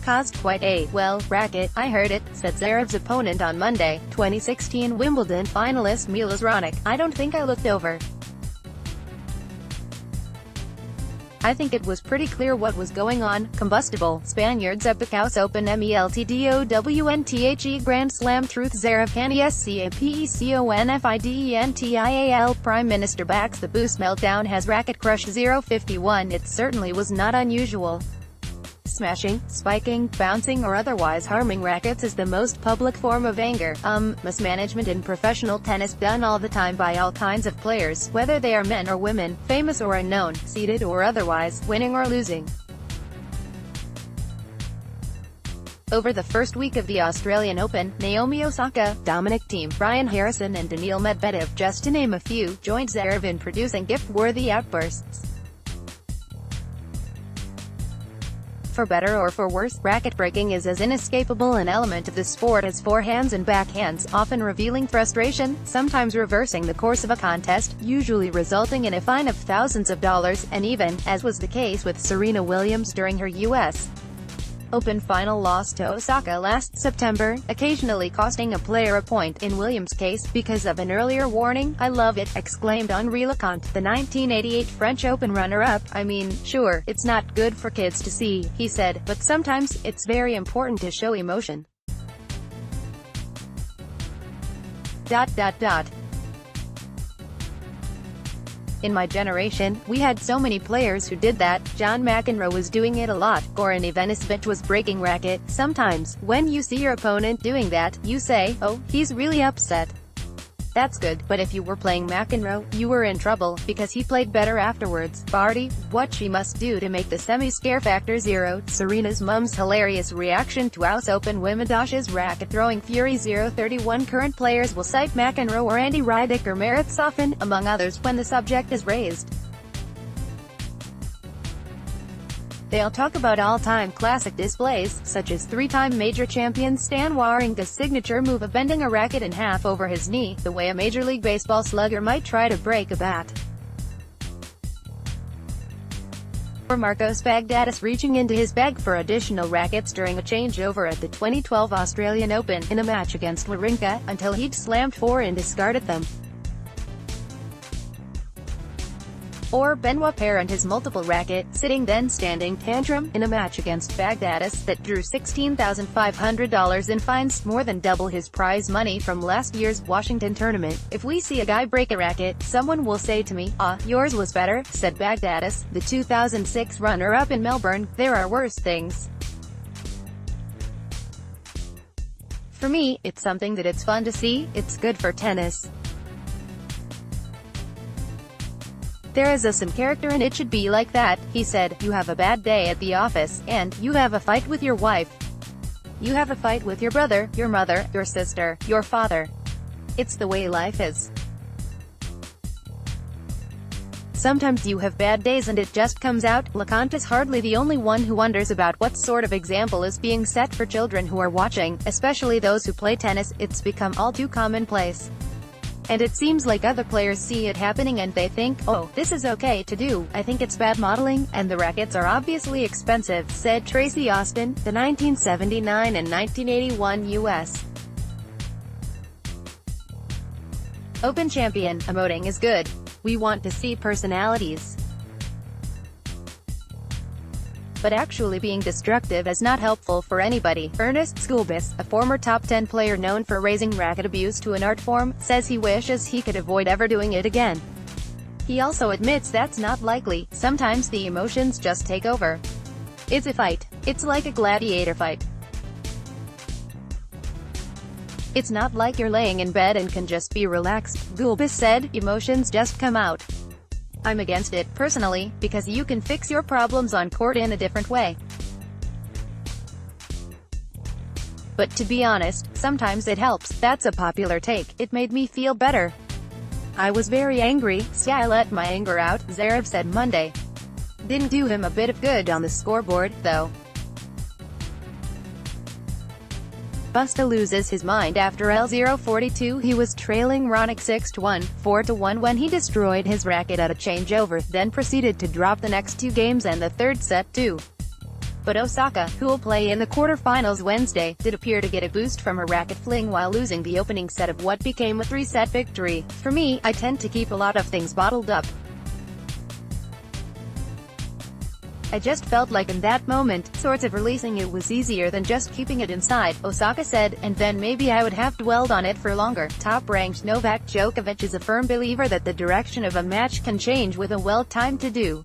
caused quite a, well, racket. I heard it, said Zverev's opponent on Monday. 2016 Wimbledon finalist Milos Raonic. I don't think I looked over. I think it was pretty clear what was going on. Combustible. Spaniards Epic House Open MELTDOWNTHE Grand Slam Truth Zverev can ESCAPECONFIDENTIAL Prime Minister backs the Boosmeltdown has racket crush 051. It certainly was not unusual. Smashing, spiking, bouncing or otherwise harming rackets is the most public form of anger, mismanagement in professional tennis, done all the time by all kinds of players, whether they are men or women, famous or unknown, seeded or otherwise, winning or losing. Over the first week of the Australian Open, Naomi Osaka, Dominic Thiem, Brian Harrison and Daniil Medvedev, just to name a few, joined Zverev in producing gift-worthy outbursts. For better or for worse, racket breaking is as inescapable an element of the sport as forehands and backhands, often revealing frustration, sometimes reversing the course of a contest, usually resulting in a fine of thousands of dollars, and even, as was the case with Serena Williams during her U.S. Open final loss to Osaka last September, occasionally costing a player a point, in Williams' case, because of an earlier warning. "I love it," exclaimed Henri Leconte, the 1988 French Open runner-up. "I mean, sure, it's not good for kids to see," he said, "but sometimes, it's very important to show emotion." In my generation, we had so many players who did that. John McEnroe was doing it a lot. Goran Ivanisevic was breaking racket. Sometimes, when you see your opponent doing that, you say, "Oh, he's really upset." That's good, but if you were playing McEnroe, you were in trouble, because he played better afterwards. Barty, what she must do to make the semi-scare factor 0. Serena's mum's hilarious reaction to US Open Wimbledon's racket-throwing fury 031. Current players will cite McEnroe or Andy Roddick or Marat Safin, among others, when the subject is raised. They'll talk about all-time classic displays, such as three-time major champion Stan Wawrinka's signature move of bending a racket in half over his knee, the way a Major League Baseball slugger might try to break a bat. Or Marcos Baghdatis reaching into his bag for additional rackets during a changeover at the 2012 Australian Open, in a match against Wawrinka, until he'd slammed 4 and discarded them. Or Benoit Paire and his multiple racket, sitting then standing tantrum, in a match against Baghdatis, that drew $16,500 in fines, more than double his prize money from last year's Washington tournament. "If we see a guy break a racket, someone will say to me, 'Ah, yours was better,'" said Baghdatis, the 2006 runner-up in Melbourne. "There are worse things. For me, it's something that it's fun to see, it's good for tennis. There is some character and it should be like that," he said. "You have a bad day at the office, and you have a fight with your wife. You have a fight with your brother, your mother, your sister, your father. It's the way life is. Sometimes you have bad days and it just comes out." Leconte is hardly the only one who wonders about what sort of example is being set for children who are watching, especially those who play tennis. It's become all too commonplace. And it seems like other players see it happening and they think, "Oh, this is okay to do. I think it's bad modeling, and the rackets are obviously expensive," said Tracy Austin, the 1979 and 1981 U.S. Open champion. "Emoting is good. We want to see personalities. But actually being destructive is not helpful for anybody." Ernest Schoolbus, a former top 10 player known for raising racket abuse to an art form, says he wishes he could avoid ever doing it again. He also admits that's not likely. "Sometimes the emotions just take over. It's a fight. It's like a gladiator fight. It's not like you're laying in bed and can just be relaxed," Schoolbus said. "Emotions just come out. I'm against it, personally, because you can fix your problems on court in a different way. But to be honest, sometimes it helps." That's a popular take. "It made me feel better. I was very angry, so I let my anger out," Zverev said Monday. Didn't do him a bit of good on the scoreboard, though. Busta loses his mind after L042. He was trailing Raonic 6-1, 4-1 when he destroyed his racket at a changeover, then proceeded to drop the next 2 games and the third set too. But Osaka, who will play in the quarterfinals Wednesday, did appear to get a boost from her racket fling while losing the opening set of what became a 3-set victory. For me, I tend to keep a lot of things bottled up. I just felt like in that moment, sorts of releasing it was easier than just keeping it inside, Osaka said, and then maybe I would have dwelled on it for longer. Top-ranked Novak Djokovic is a firm believer that the direction of a match can change with a well-timed to-do.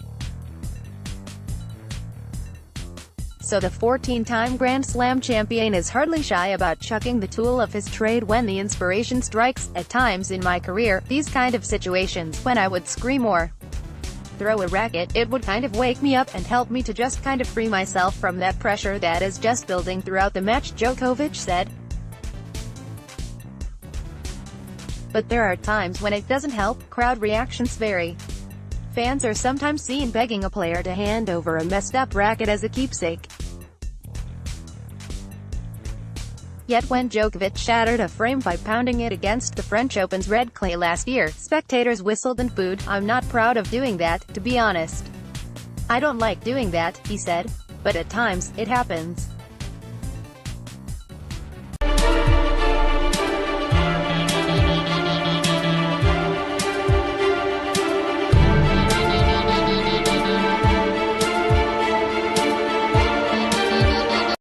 So the 14-time Grand Slam champion is hardly shy about chucking the tool of his trade when the inspiration strikes. At times in my career, these kind of situations, when I would scream or throw a racket, it would kind of wake me up and help me to just kind of free myself from that pressure that is just building throughout the match, Djokovic said. But there are times when it doesn't help. Crowd reactions vary. Fans are sometimes seen begging a player to hand over a messed-up racket as a keepsake. Yet when Djokovic shattered a frame by pounding it against the French Open's red clay last year, spectators whistled and booed. I'm not proud of doing that, to be honest. I don't like doing that, he said. But at times, it happens.